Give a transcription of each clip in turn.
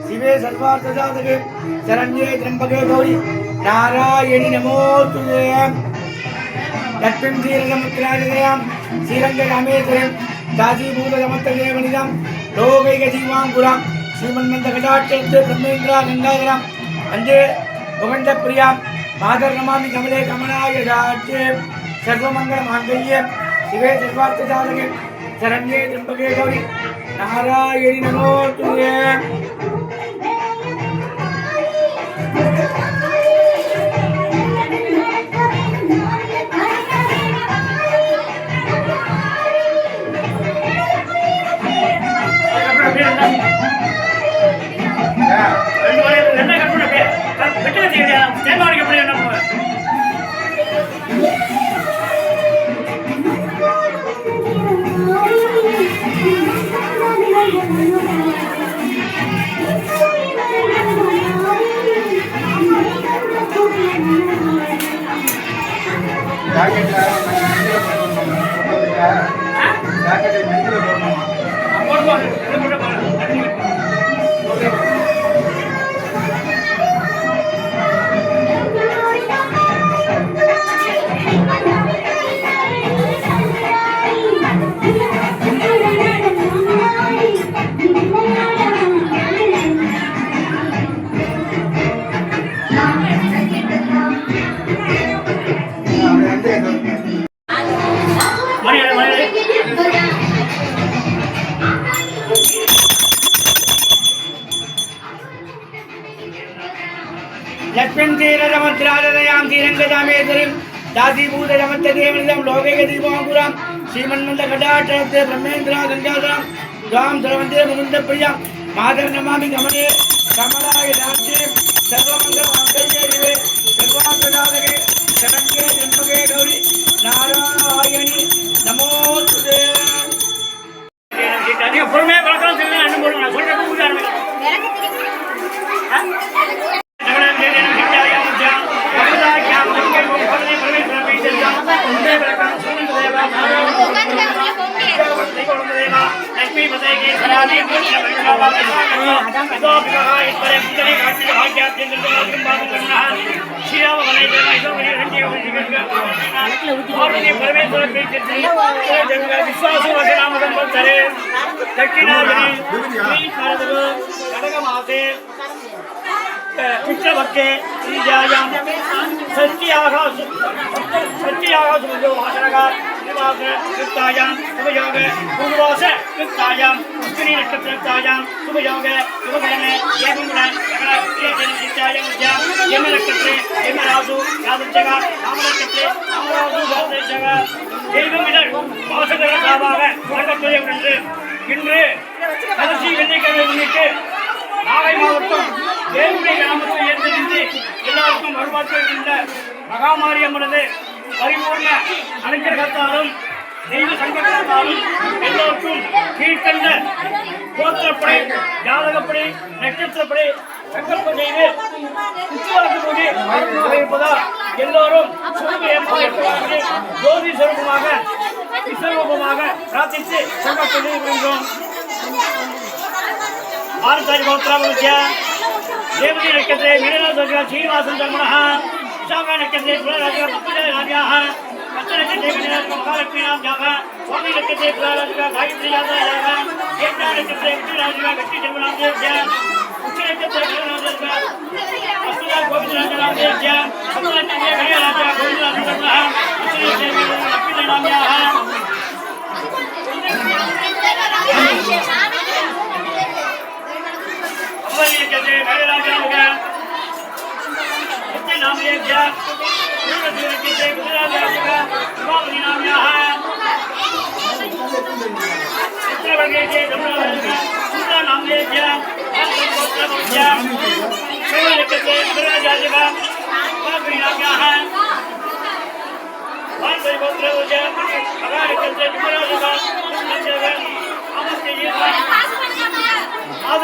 शिवे सर्वार्थसाधके शरण्ये त्र्यंबके गौरी नारायणि नमोस्तुते लक्ष्मीं श्रीरङ्गमुद्राजयां श्रीरङ्गरामेश्वरीं दासीभूतसमस्तदेवनिदां लोकैकजीवाङ्कुरां श्रीमन्मन्दकटाक्षस्य ब्रह्मेन्द्रा गङ्गाधरां वन्दे मुकुन्दप्रियां मातर्नमामि कमले कमलाय राज्ये सर्वमङ्गलमाङ्गल्ये शिवे सर्वार्थसाधके शरण्ये त्र्यंबके गौरी नारायणि नमोस्तुते दासीभूतसमस्तदेवनिदां लोकैकदीपाङ्कुरां श्रीमन्मन्दकटाक्षस्य ब्रह्मेन्द्रा गङ्गाधरां त्वां सर्ववन्दे मुकुन्दप्रियां मातर्नमामि कमले कमलाय राज्ये सर्वमङ्गलमाङ्गल्ये शिवे सर्वार्थसाधके शरण्ये त्र्यंबके गौरी नारायणि नमोस्तुते பொறுமையா பழக்கம் சொல்லி அண்ணன் போடுங்க நான் சொல்றது ஊதாரணம் लक्ष्मी बताएगी सराधी विश्वास पितृभक्ते श्रीजायां सत्यागास युक्तायां शुभयोगे पूर्ववास युक्तायां अश्विनी नक्षत्र युक्तायां शुभयोगे शुभकरणे यम नक्षत्रे यम रासु यादृच्छगा राम नक्षत्रे रामरासु यादृच्छगा தெய்வமிடர் வாசகர சாவாக வழங்கப்படுகிறது என்று இன்று கடைசி வெள்ளிக்கிழமை முன்னிட்டு நாகை மாவட்டம் தேவகுடி கிராமத்தை ஏற்படுத்தி எல்லாருக்கும் வருவாழ்கின்ற மகாமாரியம்மனது பரிபூர்ண அனுகிரகத்தாலும் தெய்வ சங்கத்தாலும் எல்லோருக்கும் கீழ்கண்ட கோத்திரப்படை ஜாதகப்படி நட்சத்திரப்படி சங்கல்ப செய்து உச்சுவரத்து கூடி இருப்பதால் எல்லோரும் சுருமை ஏற்படுத்தி ஜோதி சுரூபமாக விஸ்வரூபமாக பிரார்த்தித்து சங்கல்பம் செய்கின்றோம். आरतारी गोत्रावृत्या देवती नक्षत्रे मीनराजस्य श्रीनिवासन धर्मणः विशाखा नक्षत्रे तुलाराजस्य पत्तराजाः पत्तनक्षत्रे महालक्ष्मीनां जाः स्वामी नक्षत्रे तुलाराजस्य गायत्री जातः एकता नक्षत्रे विष्णुराजस्य गट्टी जन्मनां देवस्य उच्च नक्षत्रे मीनराजस्य अस्तुला गोविंद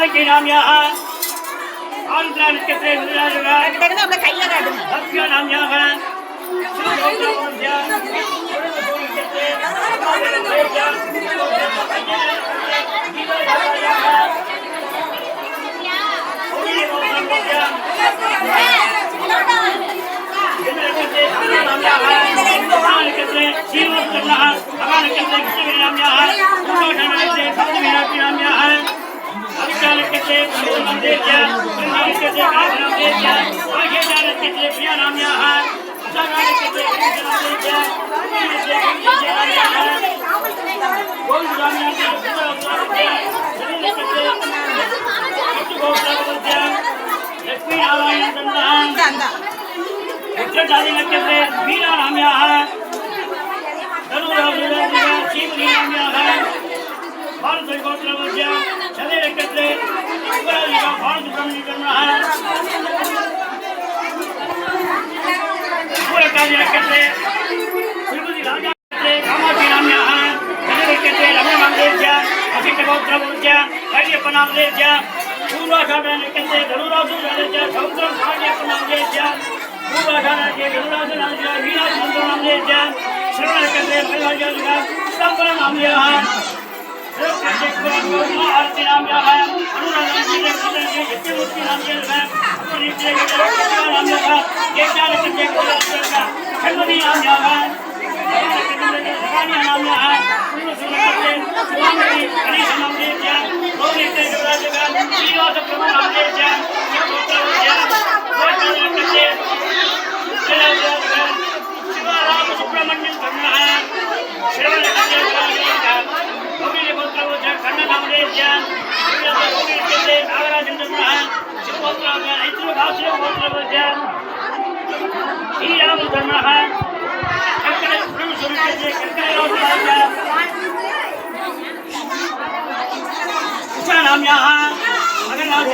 की नाम यहाँ आंध्र के से नाम यहाँ है लक्ष्मी नारायण मीरा नाम है भारत गोत्र चले रखते भारत ब्रह्मणी करना है पूरा कार्य रखते श्रीमती राजा कामाक्षी नाम है चले रखते रमण नाम ले अभित गोत्र कार्यप नाम ले पूर्वाषाढ़ रखते धनुरासु समुद्र कार्यप नाम ले पूर्वाषाढ़ के धनुरासु नाम वीरा मंत्र नाम ले श्रवण रखते संपन्न नाम ले आरती नाम है अनुराग सत्यमूर्ति नाम खंडनी नाम है नाम है गणेश नाम श्रीनिवास प्रभु नाम शिवराम सुब्रमण्यम करना है श्रवण खंड नाम नागराज श्री राम धर्म है नाम यहाँ अगर नाम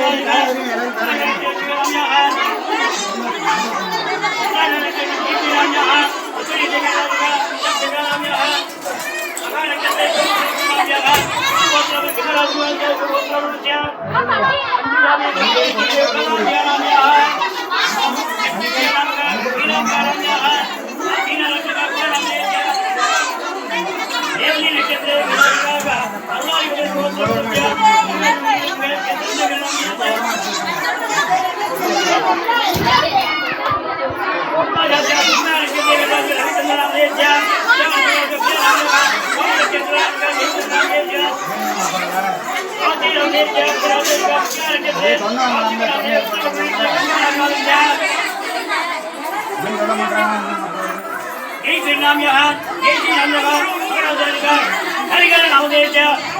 हरिगर नाम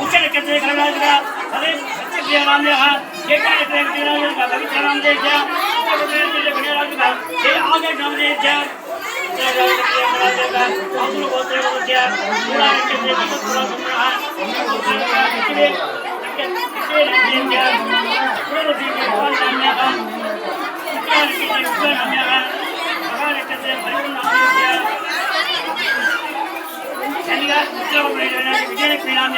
उच्चर कहते नाम पवित्र नाम आगे नाम विजयलक्ष्मी नाम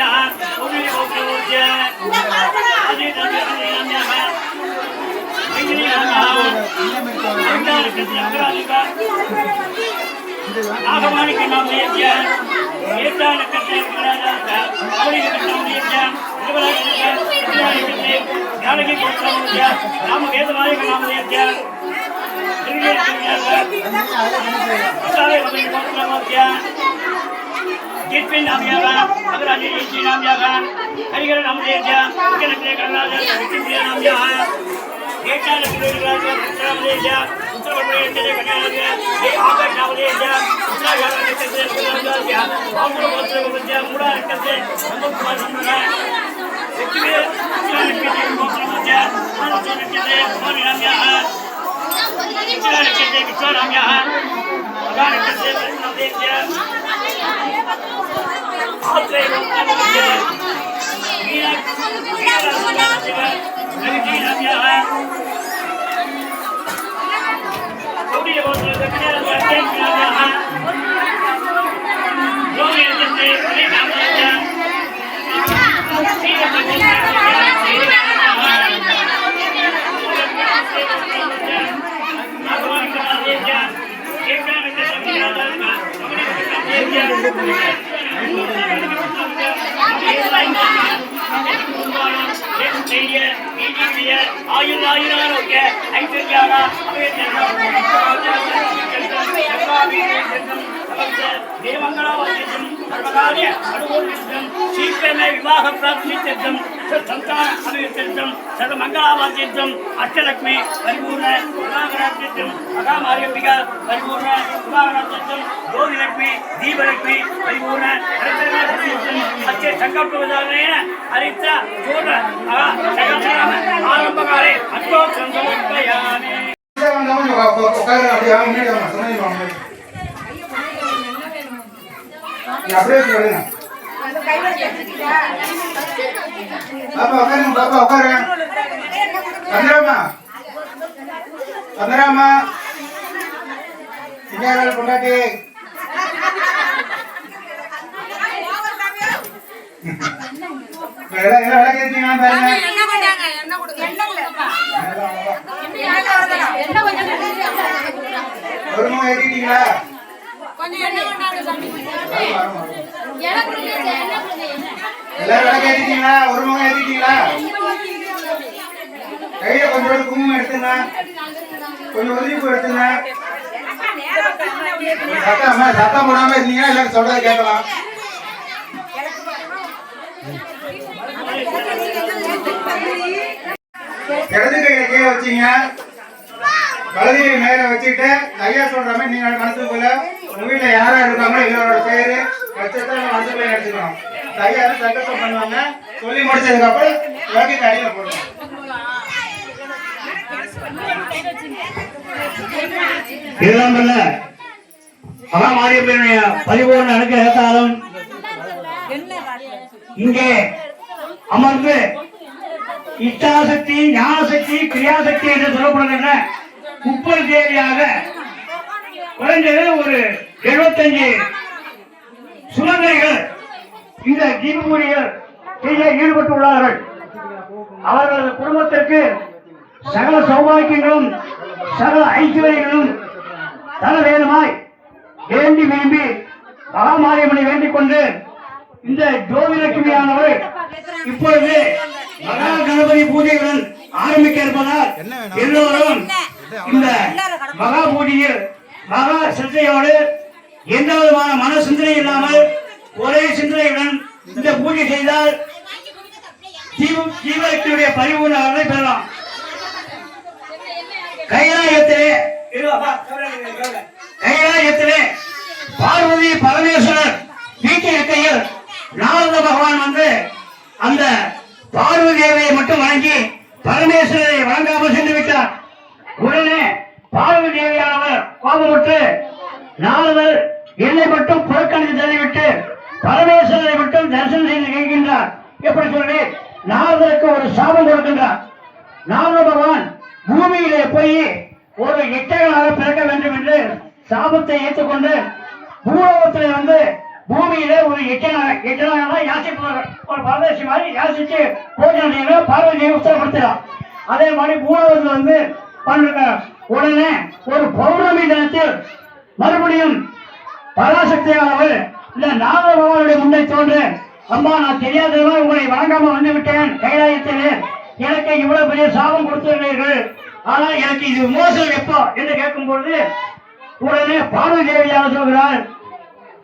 नागवाणी के नाम राम वेदवाणी का नाम जितपिन नाम अगराजी जी नाम हरिगर नाम नाम शीघ्रमे विवाह प्राप्ति संतान अभिवृद्धि सर्वमंगलावाद्यम अष्टलक्ष्मी परिपूर्ण विवाहराज्यम अगामार्यपिका परिपूर्ण विवाहराज्यम ज्योतिलक्ष्मी दीपलक्ष्मी परिपूर्ण अच्छे संकल्पवदानेन हरित्र चोट सकलम आरंभकाले अद्भुतं समर्पयामि Bapak ukarin. Pandarama. Ini adalah pengganti. lagi tinggal banyak. Baru mau editing lah. எல்லாரும் விளக்கு ஏத்திட்டீங்களா? ஒரு முகம் ஏத்திட்டீங்களா? கையில கொஞ்சம் குங்குமம் எடுத்துங்க, கொஞ்சம் உதிரிப்பு எடுத்துங்க. சத்தம் போடாம இருந்தீங்கன்னா எல்லாரும் சொல்றதை கேட்கலாம். இடது கையில கீழே வச்சீங்க, வலது கை மேல வச்சுட்டு ஐயா சொல்ற மாதிரி நீங்க மனசுக்குள்ள உங்க வீட்டுல யாரா இருக்காங்களோ இவரோட பேரு நட்சத்திரம் மனசுக்குள்ள எடுத்துக்கணும். ஐயா சங்கல்பம் பண்ணுவாங்க, சொல்லி முடிச்சதுக்கு அப்புறம் யோகிக்கு அடியில போடணும். இதெல்லாம் மகாமாரியப்பனுடைய பரிபூர்ண அனுகிரகத்தாலும் இங்கே அமர்ந்து இச்சாசக்தி, ஞானசக்தி, கிரியாசக்தி என்று சொல்லப்படுகின்ற முப்பது தேவியாக குறைந்தது ஒரு 75 சுமங்கலிகள் இந்த தீபமூரிகள் செய்ய ஈடுபட்டுள்ளார்கள். அவர்களது குடும்பத்திற்கு சகல சௌபாக்கியங்களும் சகல ஐஸ்வர்யங்களும் தர வேணுமாய் வேண்டி விரும்பி மகாமாரியம்மனை வேண்டிக் கொண்டு இந்த ஜோதிலட்சுமியானவர் இப்பொழுது மகா கணபதி பூஜைகளுடன் ஆரம்பிக்க இருப்பதால் எல்லோரும் இந்த மகா பூஜையில் மகா சிந்தையோடு எந்த விதமான மன சிந்தனை இல்லாமல் ஒரே சிந்தனையுடன் இந்த பூஜை செய்தால் ஜீவலட்சுமியுடைய பரிபூர்ண அருளை பெறலாம். கைலாயத்திலே பார்வதி பரமேஸ்வரர் வீட்டில் இருக்கையில் நாரத பகவான் வந்து அந்த பார்வதி தேவியை மட்டும் வணங்கி பரமேஸ்வரரை வணங்காமல் சென்று விட்டார். உடனே பார்வதி தேவியானவர் கோபமுற்று நாரதர் என்னை மட்டும் புறக்கணித்து தள்ளிவிட்டு பரமேஸ்வரரை மட்டும் தரிசனம் செய்து கேட்கின்றார். எப்படி சொல்லி நாரதருக்கு ஒரு சாபம் கொடுக்கின்றார். நாரத பகவான் பூமியிலே போய் ஒரு இட்டகனாக பிறக்க வேண்டும் என்று சாபத்தை ஏற்றுக்கொண்டு பூலோகத்திலே வந்து பூமியிலே ஒரு இட்டனாக யாசிப்பார்கள். ஒரு பரதேசி மாதிரி யாசிச்சு போஜன பார்வதியை உத்தரப்படுத்துகிறார். அதே மாதிரி பூலோகத்தில் வந்து பண்ணிருக்கார். உடனே ஒரு பௌர்ணமி தினத்தில் மறுபடியும் பராசக்தியானவர் இந்த நாரத பகவானுடைய முன்னே தோன்று, அம்மா நான் தெரியாதவா உங்களை வணங்காம வந்து விட்டேன் கைலாயத்திலே, எனக்கு இவ்வளவு பெரிய சாபம் கொடுத்துள்ளீர்கள், ஆனால் எனக்கு இது மோசம் எப்போ என்று கேட்கும் பொழுது உடனே பார்வதி தேவியாக சொல்கிறார்,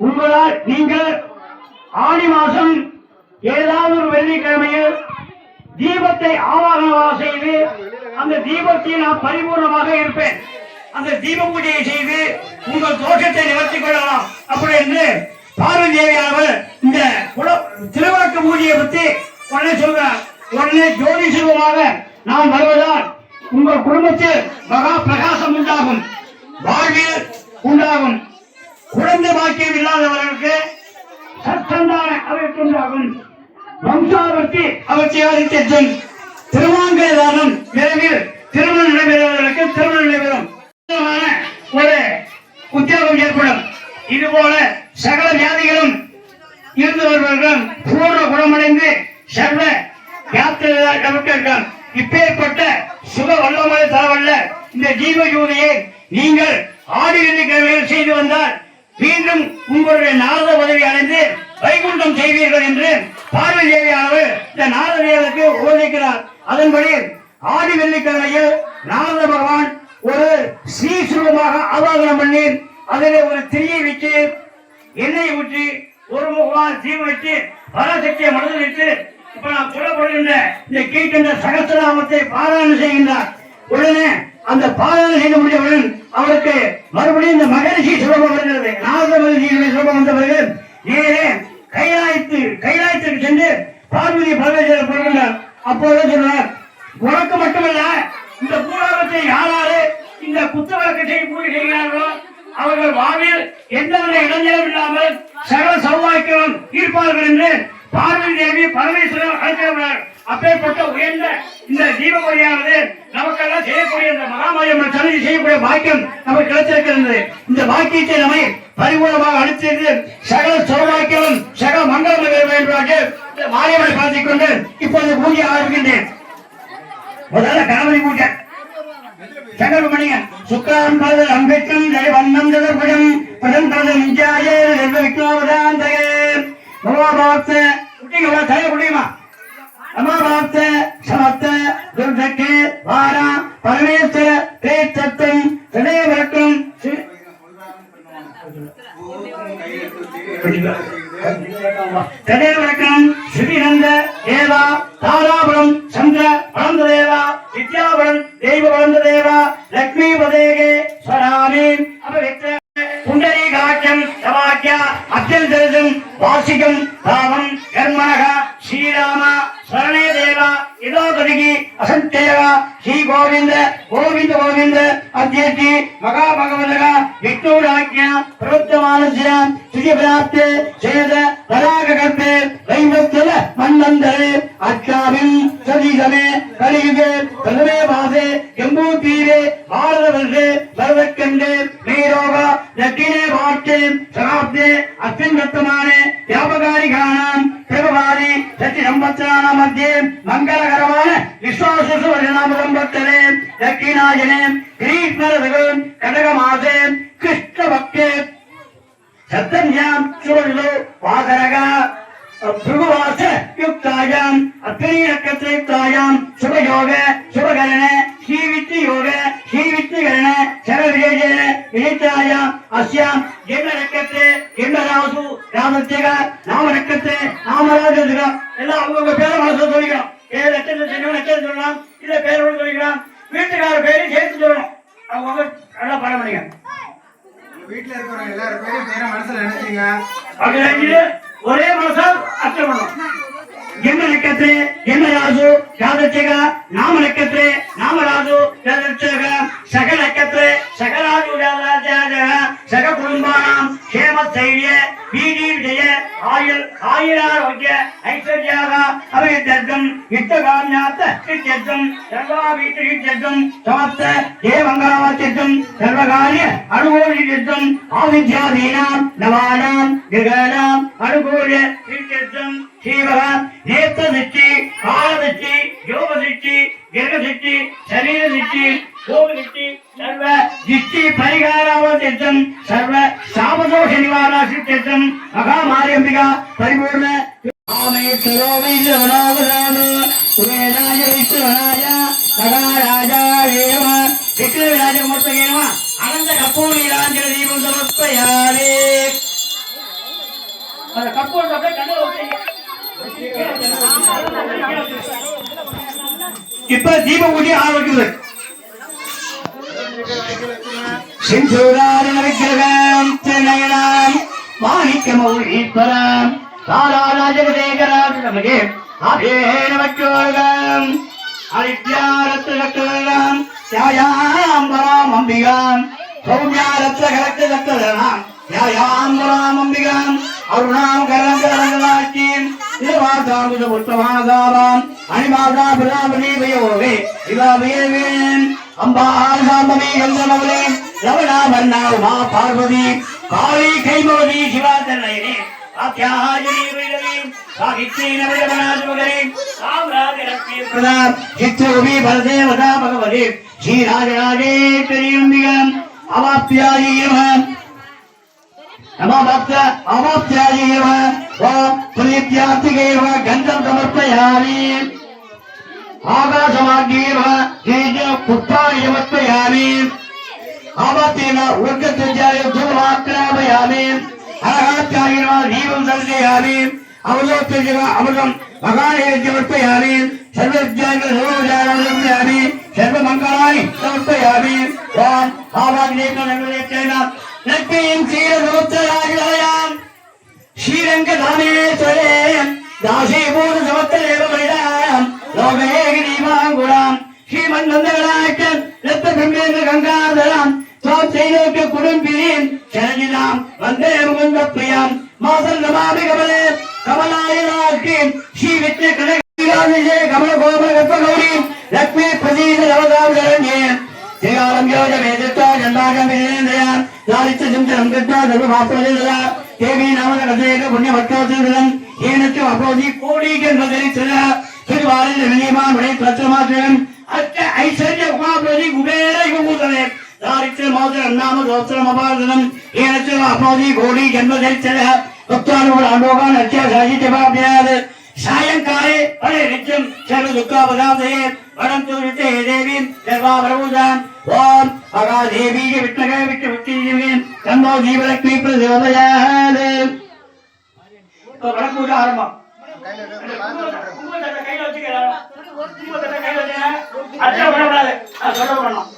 உங்களால் நீங்கள் ஆடி மாசம் ஏதாவது ஒரு வெள்ளிக்கிழமையில் தீபத்தை ஆவாகனமாக செய்து அந்த தீபத்தை நான் பரிபூர்ணமாக இருப்பேன். அந்த தீப பூஜையை செய்து உங்கள் தோஷத்தை நிவர்த்திக் கொள்ளலாம். அப்படி என்று பார்வதி தேவியானவர் இந்த திருவிளக்கு பூஜையை பற்றி உடனே சொல்றார். உடனே ஜோதி சிவமாக நாம் வருவதால் உங்கள் குடும்பத்தில் மகா பிரகாசம் உண்டாகும், வாழ்வில் உண்டாகும், குழந்தை பாக்கியம் இல்லாதவர்களுக்கு சத்தந்தான அவருக்கு உண்டாகும், வம்சாவர்த்தி அவற்றை திருவாங்கை தானம் விரைவில் திருமணம் நடைபெறுவதற்கு திருமணம் நடைபெறும் ஒரு உத்தியோகம் ஏற்படும். இதுபோல சகல வியாதிகளும் இருந்து வருபவர்களும் பூர்ண குணமடைந்து சர்வ யாத்திரை இப்பேற்பட்ட சுக வல்லமை தரவல்ல இந்த ஜீவ ஜோதியை நீங்கள் ஆடி வெள்ளிக்கிழமையில் செய்து வந்தால் மீண்டும் உங்களுடைய நாரத உதவி அடைந்து வைகுண்டம் செய்வீர்கள் என்று பார்வதி தேவியானவர் இந்த நாரதர்களுக்கு உபதேசிக்கிறார். அதன்படி ஆடி வெள்ளிக்கிழமையில் நாரத பகவான் ஒரு ஸ்ரீசுரமாக ஆவாகனம் பண்ணி அதில் ஒரு திரியை வச்சு எண்ணெய் ஊற்றி ஒரு முகவான் தீ வச்சு பராசக்தியை மனதில் வைத்து இப்ப நான் சொல்லப்படுகின்ற இந்த கீழ்கின்ற சகஸ்ரநாமத்தை பாராயணம் செய்கின்றார். உடனே அந்த பாராயணம் செய்து முடிந்தவுடன் அவருக்கு மறுபடியும் இந்த மகரிஷி சுலபம் வருகிறது. நாரத மகரிஷியுடைய சுலபம் வந்த பிறகு நேரே கைலாயத்திற்கு சென்று பார்வதி பரமேஸ்வரர் கொடுக்கின்றார். அப்போது சொல்றார், உனக்கு மட்டுமல்ல இந்த பூலோகத்தை யாராரு இந்த குத்தவழக்கத்தை பூஜை செய்கிறார்களோ அவர்கள் வாழ்வில் எந்தவித இளைஞரும் இல்லாமல் சகல சௌபாக்கியம் ஈர்ப்பார்கள் என்று பார்வதி தேவி பரமேஸ்வரர் அழைக்கிறார். அப்பேற்பட்ட உயர்ந்த இந்த தீபவழியானது நமக்கெல்லாம் செய்யக்கூடிய இந்த மகாமாரியம்மன் சன்னதி செய்யக்கூடிய பாக்கியம் நமக்கு கிடைத்திருக்கிறது. இந்த பாக்கியத்தை நம்மை பரிபூர்ணமாக அளித்தது சகல சௌபாக்கியம் சகல மங்களம் என்பதாக இந்த மாரியம்மனை பார்த்துக் கொண்டு இப்போது பூஜை ஆரம்பிக்கின்றேன். முதல்ல கணபதி பூஜை சங்கரமணிய சுக்லாம் பதல் அம்பேத்கம் ஜெய வண்ணம் ஜெகபுஜம் பதம் பதம் நிஜாயே ரெண்டு விக்னோபதாந்தகே மகாபாப்த குட்டிங்களா தய குடியுமா அமாபாப்த சமத்த துர்தக்கே வாரா பரமேஸ்வர பேத்தத்தம் சதேவரக்கம் ததேவரக்கம் ஸ்ரீநந்த தேவா தாராபுரம் சந்திர வளர்ந்த தேவா வித்யாபுரம் தெய்வ வளர்ந்த தேவா லக்ஷ்மி பதேகே ஸ்வராமி அபவித்ர புண்டரீகாட்சம் சமாக்கிய அத்தியந்தரம் வாசிகம் பாவம் கர்மணக ஸ்ரீராம ஸ்வரணே தேவா இதோ கதிகி அசந்தேவா ஸ்ரீ கோவிந்த கோவிந்த கோவிந்த அத்தியர்த்தி மகா பகவதக விஷ்ணுராஜ்ஞா பிரவர்த்தமானஸ்ய ஸ்ரீபிராப்தே சேத பராக கல்பே வைவஸ்தல மன்னந்தரே அச்சாவின் சதீசமே கலியுகே பிரதமே வாசே எம்பூ தீரே பாரத வருஷே பரதக்கண்டே நீரோக தக்கினே வாட்டே சகாப்தே அஸ்மின் வர்த்தமானே வியாபகாரிகானாம் பிரபவாதி சத்தி சம்பத்ராணாம் மத்தியே மங்களகரமான விஸ்வாசு வருணாம சம்பத்தரே தக்கினாயனே கிரீஷ்மரதகம் கடகமாசே கிருஷ்ண பக்தே சத்தன்யாம் சுவல்லோ வாசரகா भृगुवास युक्तायाम अग्नि नक्षत्र युक्तायाम शुभ योग शुभ गणन श्री वित्त योग श्री वित्त गणन शर विजय विनितायाम अस्याम जन्म नक्षत्र जन्म रासु रामत्यग नाम नक्षत्र नाम राजदग எல்லாம் அவங்க பேரை மனசுல சொல்லிக்கலாம். ஏழு நட்சத்திரம் ஜென்ம நட்சத்திரம் சொல்லலாம், இல்ல பேரோட சொல்லிக்கலாம், வீட்டுக்கார பேரையும் சேர்த்து சொல்லணும். அவங்க நல்லா பாடம் பண்ணுங்க. வீட்டுல இருக்கிறவங்க எல்லாரும் பேரையும் பேரை மனசுல நினைச்சீங்க அப்படி நினைச்சு ஒரே மனசால் அர்ச்சனை பண்ணணும். ஜென்ம நட்சத்திர ஜென்ம ராசு யாதச்சக நாம நட்சத்திர நாம ராசு யாதச்சக சக நட்சத்திர சகராஜு யாதச்சக சக குடும்பானாம் க்ஷேம தைரிய வீதி விஜய ஆயுள் ஆயுராரோக்கிய ஐஸ்வர்யாக அபிவிருத்தம் யுத்தகாம்யாத்த சித்தியத்தம் சர்வாபீஷ்டம் சமஸ்த தேவங்கராவத்தியம் சர்வகாரிய அனுகூலித்தம் ஆவித்யாதீனாம் நவானாம் கிரகானாம் அனுகூல்ய சித்தியத்தம் ஸ்ரீவக நேத்த சித்தி கால சித்தி யோக சித்தி கிரக சித்தி சரீர சித்தி யோக சித்தி சர்வ சித்தி பரிகாராவத்தியம் சர்வ சாபதோஷ நிவாரண சித்தியத்தம் மகாமாரியம்பிகா பரிபூர்ண ஆமேஸ்வரோ வைஷ்ணவனாவதான உவேதாய வைஷ்ணவனாய மகாராஜாயேவ விக்ரமராஜமூர்த்தகேவ அனந்த கப்பூரிராஞ்சன தீபம் சமர்ப்பயாமி. அந்த கப்பூர் அப்படியே கண்ணுல ஊத்துங்க. இப்ப தீப பூஜை ஆரம்பிக்குது. சிந்தூராரண விக்கிரகம் திருநயனம் மாணிக்க மௌலீஸ்வரம் தாராராஜகதேகரம் நமகே அபேன வச்சோகம் அவித்யாரத்னகரம் யாயாம்பராம் அம்பிகாம் சௌமியாரத்னகரத்னகரம் யாயாம்பராம் அம்பிகாம் அருணாம் கரங்கரங்களாச்சீம் நிர்வாசாமுத புஷ்பமாசாராம் அணிமாதா பிரதாபதி வயோவே இவாவேவேன் அம்பாள் சாம்பவி கந்தமவளே ரவணாவர்ணா உமா பார்வதி காளி கைமவதி சிவாதன்னையே ஆத்யாஜனி வைரவி சாகித்ரி நவயவனாஜமகரி சாம்ராஜலக்ஷ்மி பிரதாப் சித்ரகுவி பலதேவதா பகவதி ஸ்ரீராஜராஜேஸ்வரி அம்பிகம் அவாப்யாயி अमाप्त्याजीव प्रीत्यात्तिकेव गन्धं समर्पयामि आकाशमार्गेव पुष्पाणि समर्पयामि आवात्तेन उर्गत्याय धूमाक्रामयामि हरहात्यायेन दीपं दर्शयामि अमृतोत्तेजः अमृतं भगाय समर्पयामि सर्वज्ञानं सर्वोजानं सर्वमङ्गलानि समर्पयामि ओम आवाग्नेन नमोतेन लक्ष्मीं क्षीरसमुद्रराजयां श्रीरङ्गधामेश्वरे दासीभूतसमुद्रदेव महिलां लोकैकदीपाङ्कुरां श्रीमन्नन्दगणाख्यं रत्नबिम्बेन्द्र गङ्गाधरां त्वत्सैलोक्य कुटुम्बिनीं शरणिदां वन्दे मुकुन्दप्रियां मातं नमामि कमले कमलायनाख्यं श्रीविद्यकनकविलासिते कमलगोपगर्भगौरीं लक्ष्मी प्रसीद नवदां शरण्ये श्रीकालं योजवेदत्वा चण्डाकमिन्द्रयां लालित्य सिंचनं कृत्वा सर्वभाप्रोदिता देवी नामकरसेक पुण्यभक्तोत्सवं येन च अपोदि कोटिकन्वदरित्सदा श्रीवारिनिर्णीमान् वणे तत्समात्रम् अत्य ऐश्वर्य उमाप्रोदि कुबेर युगूतले लालित्य मोदनं नाम दोत्रमपादनं येन च अपोदि कोटिकन्वदरित्सदा भक्तानुगुणालोकान् अत्य साहित्यभाव्यात् सायंकाले अरे नित्यं सर्व दुःखापदाते वरन्तु नित्ये देवीं सर्वाभरभूतां ओम अगा देवी के विष्णुके विष्णुभक्तिदेवी तन्नो जीवलक्ष्मी प्रचोदयात् तो वरक पूजा आरंभ कुंकुमத்தை கையில வச்சுக்கறா குங்குமத்தை கையில வச்சா அர்ச்சனை பண்ணக்கூடாது சொல்ல பண்ணணும்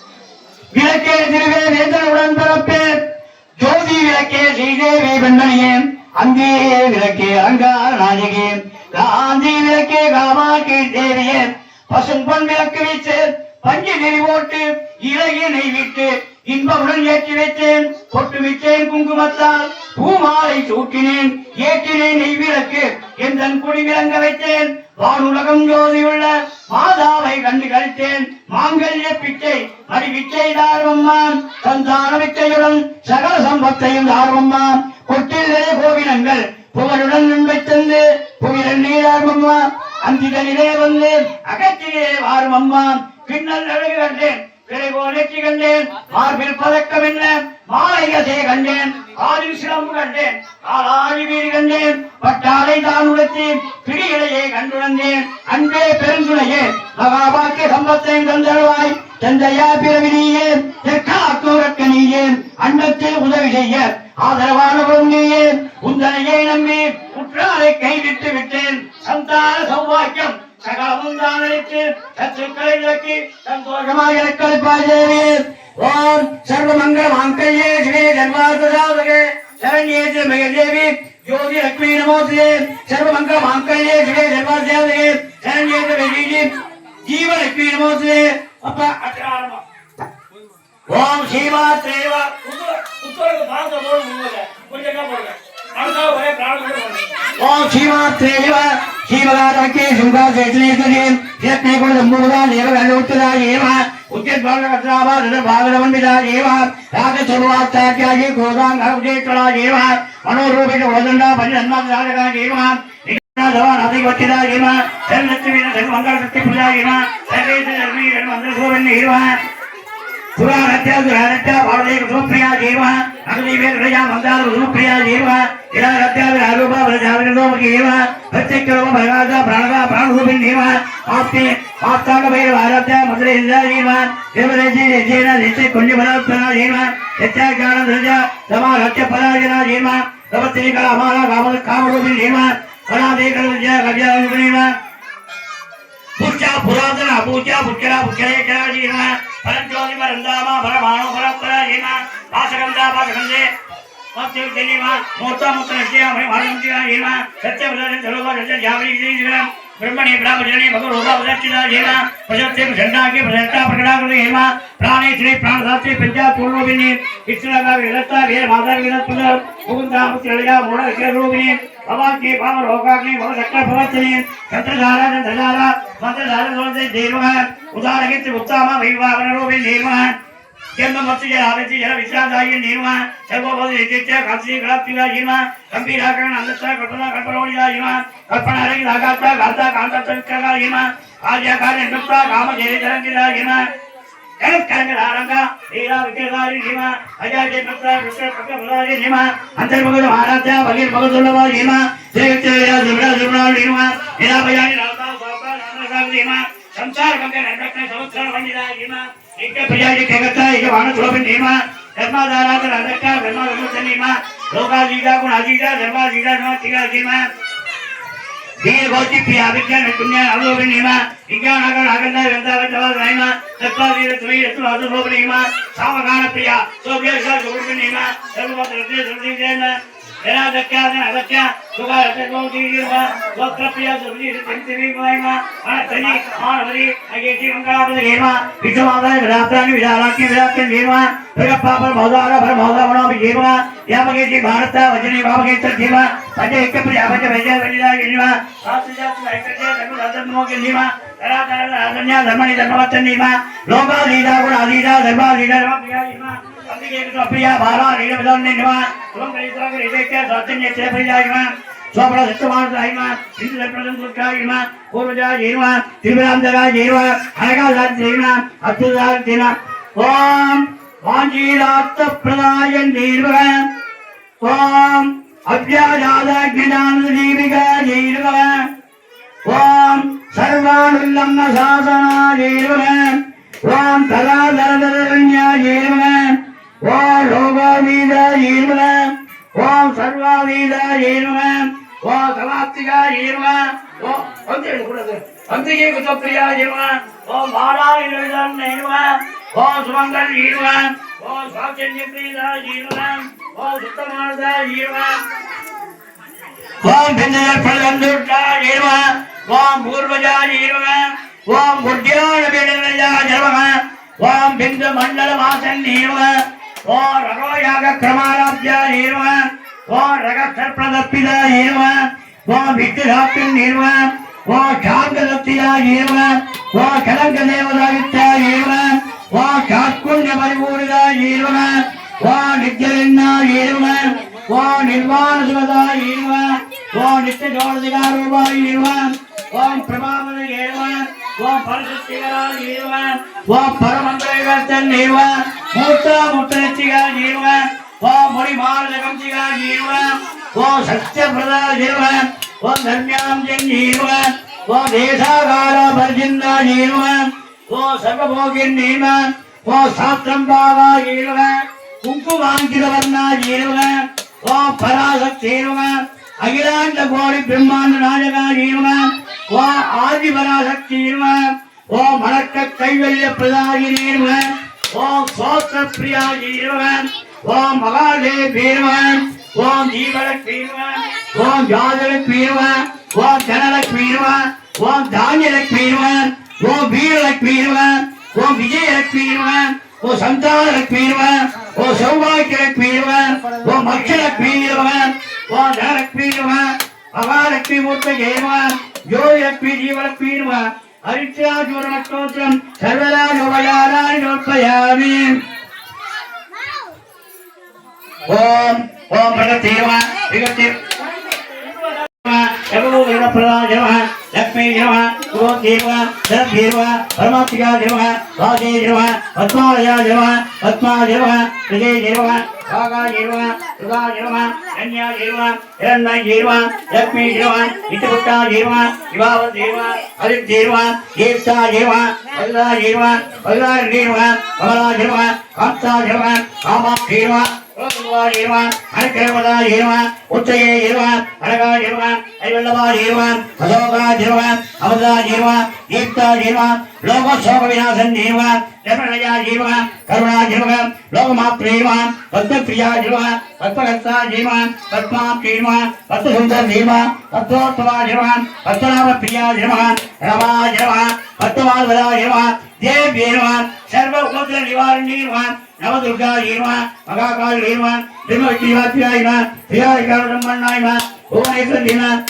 விளக்கே திருவே வேந்தனுடன் பரப்பே ஜோதி விளக்கே ஸ்ரீதேவி பெண்மணியே அங்கே விளக்கே அலங்கார நாயகி காந்தி விளக்கே காமாட்சி தேவியே பசும் பொன் விளக்கு வீச்சு பஞ்சு நெறி போட்டு இலையினை விட்டு இன்பமுடன் ஏற்றி வைத்தேன் பொட்டு விட்டேன் குங்குமத்தால் பூமாலை சூட்டினேன் ஏற்றினேன் நெய் விளக்கு எந்தன் குடி விளங்க வைத்தேன் வானுலகம் ஜோதியுள்ள மாதாவை கண்டு கழித்தேன் மாங்கல்ய பிச்சை மடி பிச்சை தார்வம்மா சந்தான பிச்சையுடன் சகல சம்பத்தையும் தார்வம்மா கொட்டிலே கோவிலங்கள் புகழுடன் வைத்தந்து புகிரன் நீரார்வம்மா அந்திதனிலே வந்து அகத்திலே வாருமம்மா பின்னல் அழகு கண்டேன் பிறைகோலெற்றி கண்டேன் மார்பில் பதக்கம் என்ன மாலைகசே கண்டேன் காலில் சிலம்பு கண்டேன் காலாழி வீடு கண்டேன் பட்டாலை தான் உடுத்தி பிடியிலையே கண்டுணர்ந்தேன் அன்பே பெருந்துணையே மகாபாக்கிய சம்பத்தையும் தந்தருவாய் தந்தையா பிறவினியே தெற்காக்கூரக்கனியே அன்னத்தில் உதவி செய்ய ஆதரவான பொருளியே உந்தனையை நம்பி குற்றாலை கைவிட்டு விட்டேன் சந்தான சௌபாக்கியம் சகலமும் தானளித்து சத்துக்களை விளக்கி சந்தோஷமாக எனக்கு அளிப்பாயே ஓம் சர்வமங்கல மாங்கல்யே சிவே சர்வார்த்தசாதகே சரண்யே திருமகதேவி ஜோதி லக்ஷ்மி நமோஸ்தே சர்வமங்கல மாங்கல்யே சிவே சர்வார்த்தசாதகே சரண்யே திருமகதேவி ஜீவலக்ஷ்மி நமோஸ்தே அப்பா அச்சராரம்பம் ஓம் ஸ்ரீமாத்ரேவ உத்தரவு பாரத போடு முன்னே கொஞ்சம் போடுங்க அடுத்த ஒரே பிரார்த்தனை பண்ணுங்க ஓம் ஸ்ரீமாத்ரேவ श्रीमदारके शुंगासेचनेश्वरी यत्ने कुल संभूता देव गणोत्तरा एव उच्चत भागवत्रावा भागवन्विता एव राज सर्वात्यागे गोदां गणोत्तरा एव मनोरूपित वदन्ता पंचन्मात्रालका एव निगमनधवा नादिवत्तिदा एव सर्वलक्ष्मीन सर्वमंगल शक्ति पूजा एव सर्वेश धर्मी मंत्रसोवन् एव पुराणत्या दुराणत्या भारतेय सुप्रिया एव अग्निवे रजा मंदार सुप्रिया एव इलारत्या आरूपा प्रजाविनो एव प्रत्येकरो भगवादा प्राणदा प्राणरूपिणी एव आपते आपताक भैरव आराध्या मधुरे इंद्राजीव देवरेजी जेन नित्य कुंज बलात्मना एव यत्या ज्ञान धृजा समारत्य पराजना एव भवत्रिका अमारा कामरूपिणी एव कलादेकरज्या गव्यारूपिणी एव पूजा पुरातन अपूजा पुष्करा पुष्करेकरा जीवा परंज्योति परंदामा परमाणु परपरा जीवा वासगंधा वासगंधे मत्स्य जलीवा मोटा मुत्रज्या हरिमानंदिया जीवा सत्य बदन धरोवा सत्य जावरी जीवा ब्रह्मणे ब्रह्मजने भगवरोगा उदच्चिदा जीवा प्रजत्ते झंडा के प्रजता प्रकटा कर जीवा प्राणे श्री प्राणदात्री पंचा पूर्णोविनी इच्छा विरता वीर माता विरत पुनर मुकुंदा मुत्रलिया मोड़ा के रोविनी भगवान के भाव रोगाग्नि भव सक्का भवतनी कंत्रधारा धजारा मंत्रधारा दोते देवा उदारगित उत्तमा वैवाहन रोविनी देवा जन्म मत्स्य जलावती जल विश्रादायी निर्मा सर्वभूत नित्य कांसी गलातिला जीवा गंभीराकरण अंधता कल्पना कल्पनोनिया जीवा कल्पना रे लगाता गाता कांता तत्करा जीवा आज्ञाकार नृत्य काम जय जरंगिला जीवा करंगरारंगा लीला विकेदारी जीवा अजय जय नृत्य नृत्य पकबलारी जीवा अंतर्भगत महाराजा भगीर भगतुल्लवा जीवा जय जय जुबरा जुबरा जीवा मेरा भयानी राता बाबा नाना जीवा संसार गंगे नरकने समुद्र वंदिला जीवा एक प्रजाजी कहता है कि वाणा थोड़े नीमा धर्मादारा का राजका धर्मा धर्म नीमा लोका जीजा गुण आजीजा धर्मा जीजा धर्मा तीगा जीमा दीर गौती पिया विज्ञान दुनिया अवलोकन नीमा विज्ञान आगर आगंदा वेंदा वेंदा राइमा तत्वा दीर तुई रतु अवलोकन नीमा सामगान प्रिया सोभिया सा जोड़ नीमा सर्वमत हृदय सर्वदी जैन मेरा दक्या ने अदक्या सुगा रते गौती जीवा गोत्र प्रिया सर्वदी तिंतिवी माइमा अनतनी मानवरी अगे जीवंगा बदगेमा विचमादा विराप्रानि विरालाकी विराप्ति जीवा भगपापर मौदारा भर मौदा बना जीवा यामगे जी भारत वजनी बाबगे जीवा पजे एक प्रिया पजे भेजे वनिला जीवा सात जात ऐकते धर्म धर्मो के जीवा तरा तरा अनन्या धर्मनि धर्मवत जीवा लोका लीला गुण आलीला धर्मा लीला धर्म प्रिया जीवा अतिके तो प्रिया भारा लीला बदन जीवा तुम कलिता के देखे सत्यन्य से प्रिया जीवा स्वप्न सत्यमान राहिमा हिंदू प्रजन दुर्गा जीवा पूर्वजा जीवा त्रिविराम जगा जीवा हरगा जात जीवा अतुला जीवा ओम वांजीरात प्रदाय निर्वह ओम अव्याजादा ज्ञान जीविका जीवह ओम सर्वानुल्लंघ शासना जीवह ओम तला दरदरण्या जीवह ओम लोगावीदा जीवह ओम सर्वावीदा जीवह ओम समाप्तिका जीवह ओम अंतिके कुतप्रिया जीवह ओम भारायण जीवह ओम सुमंगल जीवह ओम साक्षन्यप्रिया जीवह ओम सुतमानदा जीवह ओम भिन्नय फलंदुर्गा जीवह ओम पूर्वजा जीवह ओम गुड्यान बेडनजा जीवह ओम बिंद मंडल वासन जीवह ओम रघोयाग क्रमाराब्जा जीवह ओम रगक्षर प्रदप्पिदा जीवह ओम विद्युराप्तिं जीवह ओम शांगदत्तिया जीवह ओम कलंक देवदावित्या जीवह ओम शात्कुण्य परिपूर्णा जीवह ओम नित्यलिन्ना जीवह ओम निर्वाण सुगता जीवह ओम नित्य जोड़दिगा रूपा जीवह ओम प्रभावद जीवह ओम परशक्तिगा जीवह ओम परमंत्रगतन जीवह मूर्ता मूर्तनित्तिगा जीवह ओम मुनिमार जगमतिगा जीवह ओम सत्यप्रदा जीवह ओम धर्म्याम जन जीवह ओम देशागार वर्जिन्ना जीवह ओम सर्वभोगिन जीवह ओम शास्त्रम बाबा जीवह कुंकुमांकितवर्णा जीवह ओम पराशक्ति जीवह अखिलांड कोटि ब्रह्मांड नायका जीवह ओम आदि पराशक्ति जीवह ओम मणक्क कैवल्य प्रदायिनी जीवह ओम स्वस्त्र प्रिया जीवह ओम महादेव जीवह ओम जीवलक्ष्मी जीवह ओम जातलक्ष्मी जीवह ओम धनलक्ष्मी जीवह ओम धान्यलक्ष्मी जीवह ओम वीरलक्ष्मी जीवह ओम विजयलक्ष्मी जीवह ओम संतानलक्ष्मी जीवह ओम सौभाग्यलक्ष्मी जीवह ओम मोक्षलक्ष्मी जीवह ओम धनलक्ष्मी जीवह महालक्ष्मी मूर्ति जीवह योगलक्ष्मी जीवलक्ष्मी जीवह हरित्या जोरनक्तोत्रम सर्वदा योगयानानि नोत्पयामि ओम ओम प्रगतिर्वा विगतिर् एवं प्रदा जवा लक्ष्मी जवा गोती जवा धर्मी जवा परमात्मिका जवा भागे जवा पद्मालया जवा पद्मा जवा विजय जवा भागा जवा दुर्गा जवा कन्या जवा हिरण्मय जवा लक्ष्मी जवा इतपुट्टा जवा विवाह जवा हरित जवा देवता जवा अल्लाह जवा अल्लाह जवा कमला जवा कांता जवा कामा जवा இருவான் அனுக்கிரமதா இருவான் உச்சையே இருவான் அழகா இருவான் ஐவல்லவா இருவான் அசோகா இருவான் அமதா இருவான் தீப்தா இருவான் லோக சோக விநாசன் இருவான் ஜெபனயா இருவான் கருணா இருவான் லோகமாத்ரே இருவான் பத்மப்ரியா இருவான் பத்மகர்த்தா இருவான் பத்மா இருவான் பத்மசுந்தர் இருவான் பத்மோத்பவா இருவான் பத்மநாப பிரியா இருவான் ரமா இருவான் பத்மாவதா இருவான் தேவ் இருவான் சர்வ உபத்திர நிவாரணி இருவான் நவதுர்கா இருவான் மகாகால் இருவான் திருமவித்தியாத்யா இருவான் பிரியாதிகாரம்மண்ணா இருவான் புவனேஸ்வர் இருவான்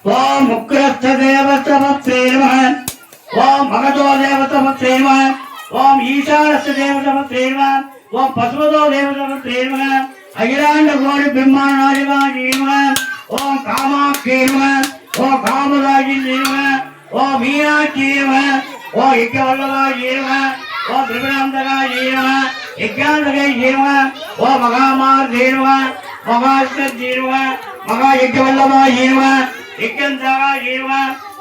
ஓம் முக்கிரஸ்த தேவதமத்ரே நமः ஓம் மகதோ தேவதமத்ரே நமः ஓம் ஈசானஸ்த தேவதமத்ரே நமः ஓம் பசுமதோ தேவதமத்ரே நமः அகிலாண்ட கோடி பிரம்மாண்டாதிபதி நமः ஓம் காமாட்சி நமः ஓம் காமராஜி நமः ஓம் மீனாட்சி நமः ஓம் யஜ்ஞவல்லபாஜி நமः ஓம் திரிபுராந்தகாஜி நமः யஜ்ஞாந்தகை நமः ஓம் மகாமார்த்தி நமः மகாஸ்தி நமः மகா யஜ்ஞவல்லபாஜி நமः யஜ்ஞந்தகா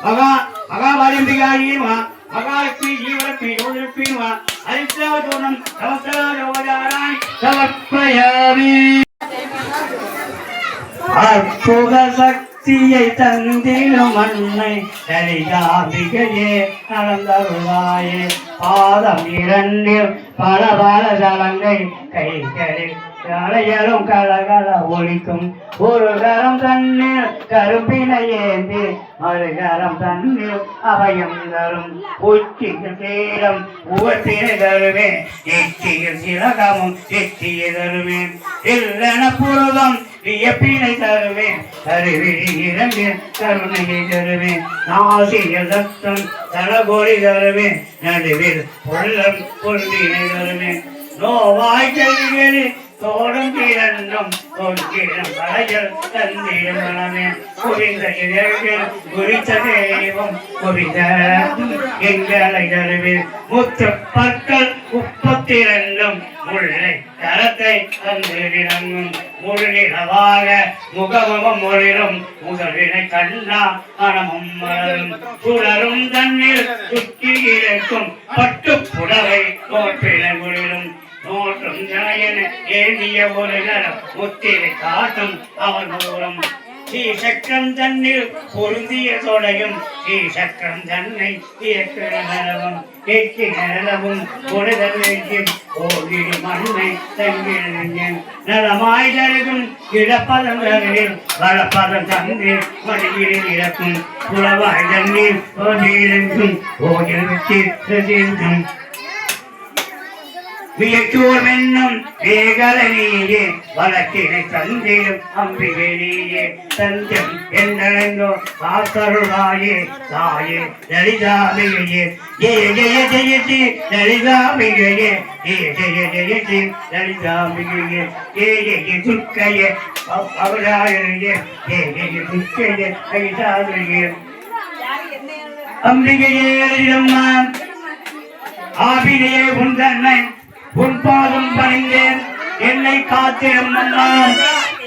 நமः மகாபாலிம்பிகா நமः மகாலட்சுமி ஜீவலட்சுமி ஜோதிலட்சுமி நமः ஹரித்ராஜோனம் சமஸ்தராஜோபசாராணி சமர்ப்பயாமி. அற்புத சக்தியை தந்திடும் அன்னை லலிதாம்பிகையே நடந்தருளாயே பாதம் இரண்டில் பல பல தலங்கை கைகளில் கலையலும் கலகல ஒழிக்கும் ஒரு கரம் தண்ணீர் கரும்பினை ஏந்தி மறுகரம் தண்ணீர் அபயம் தரும் உச்சியில் சேரம் உவத்தினை தருவேன் எச்சியில் சிலகமும் எச்சியை தருவேன் இல்லன புருதம் வியப்பினை தருவேன் கருவிழி இரண்டில் கருணையை தருவேன் நாசியில் சத்தம் தலகொலி தருவேன் நடுவில் பொருளம் பொருளினை தருவேன் நோவாய் கைகளில் தோடும் கிரண்டும் பொற்கிரம் பழையல் தந்திடும் மனமே குறிந்த இதழ்கள் குறித்த தெய்வம் குறித்த எங்களை தருவில் முத்து பற்கள் 32 முல்லை கரத்தை தந்திடங்கும் முழுநிலவாக முகமும் ஒளிரும் முதலினை கண்ணா மனமும் மலரும் சுடரும் தண்ணீர் சுற்றி இருக்கும் பட்டு புடவை கோப்பினை ஒளிரும் நோட்டும் ஜாயன ஏந்திய ஒரு நரம் முத்திரை காட்டும் அவன் மூலம் ஸ்ரீசக்கரம் தன்னில் பொருந்திய தொடையும் ஸ்ரீசக்கரம் தன்னை இயக்குநரவும் எக்கினரவும் பொழுதல்லையும் ஓடிடும் மண்ணை தங்கிடும் நலமாய் தருகும் இடப்பதம் தருவில் வளப்பதம் தந்து வழியில் இறக்கும் புலவாய் தண்ணீர் ஓடியிருக்கும் ஓடில் வச்சிருக்கும் வியச்சூர் என்னும் வேகலனியே வழக்கினை தந்திடும் அம்பிகையே தஞ்சம் என்றோ காத்தருளாயே தாயே லலிதாம்பிகையே ஜெய ஜெய ஜெய ஸ்ரீ லலிதாம்பிகையே ஜெய ஜெய ஜெய ஸ்ரீ லலிதாம்பிகையே ஜெய ஜெய துர்க்கையே அவராயே ஜெய ஜெய துர்க்கையே லலிதாம்பிகையே அம்பிகையே லலிதம்மா ஆபினையே உன் தன்னை உன் பாதம் பணிந்தேன் என்னை காத்திடும் அம்மா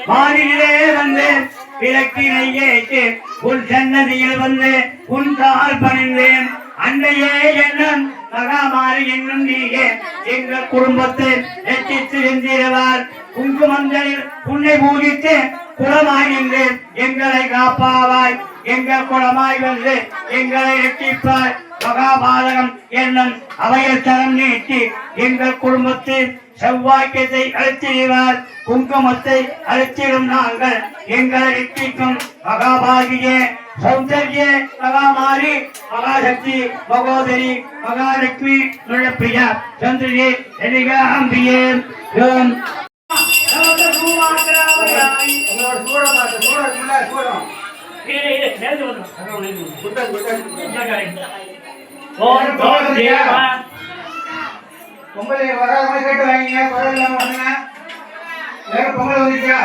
மாறிலே வந்தேன் விளக்கினை ஏற்று உன் சன்னதியில் வந்து உன் கால் பணிந்தேன் அன்னையே என்னும் மகாமாரி என்னும் நீயே எங்கள் குடும்பத்தை ரட்சித்து வென்றிருவார் குங்குமந்தனில் உன்னை பூஜித்து குலமாய் நின்று எங்களை காப்பாவாய் எங்கள் குலமாய் வந்து எங்களை ரட்சிப்பாய் மகாபாரதம் என்னும் அவையல் தரம் நீட்டி எங்கள் குடும்பத்தில் செவ்வாய்க்கத்தை அழைத்திடுவார் குங்குமத்தை அழைத்திடும் நாங்கள் எங்களை ரட்சிக்கும் மகாபாகியே சௌந்தர்ய மகாமாரி மகாசக்தி மகோதரி மகாலட்சுமி பிரியா சந்திரியே எலிகாம்பியே பொங்கல் வராத கேட்டு வாங்கிங்க குறை இல்லாம பண்ணுங்க வேற பொங்கல் வந்துச்சா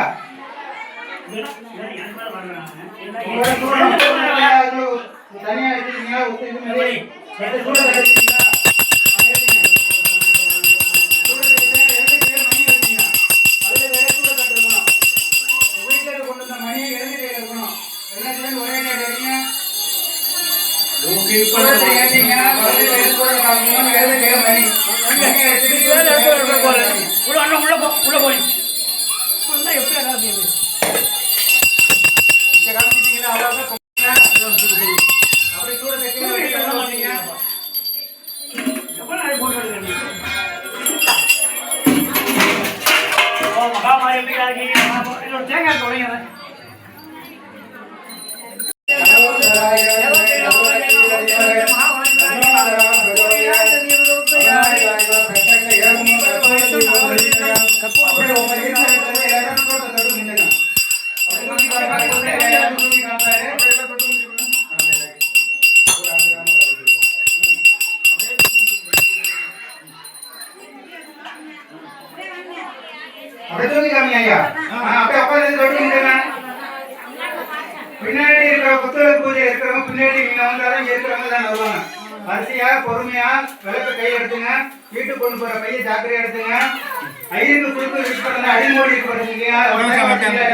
தனியா வச்சிருக்கீங்க மணி உள்ள போ உள்ள போய் எப்படி அதாவது காமிச்சிட்டீங்களா அவ்வளவுதான் அப்படியே கூட தைக்கிறீங்க எவ்வளவு நாள் போட்டு வருது ஓ மகாமாரி எப்படி இன்னொரு தேங்காய் தொடங்க பின்னாடி இருக்கிற புத்தக பூஜை இருக்கிறவங்க பின்னாடி நீங்க வந்தாலும் இருக்கிறவங்க தான் வருவாங்க. வரிசையா பொறுமையா விளக்க கை எடுத்துங்க. வீட்டுக்கு கொண்டு போற பைய ஜாக்கிரதையா எடுத்துங்க. ஐயருக்கு குறுக்கு வீட்டு அடிமோடி இருக்கு பாருங்க.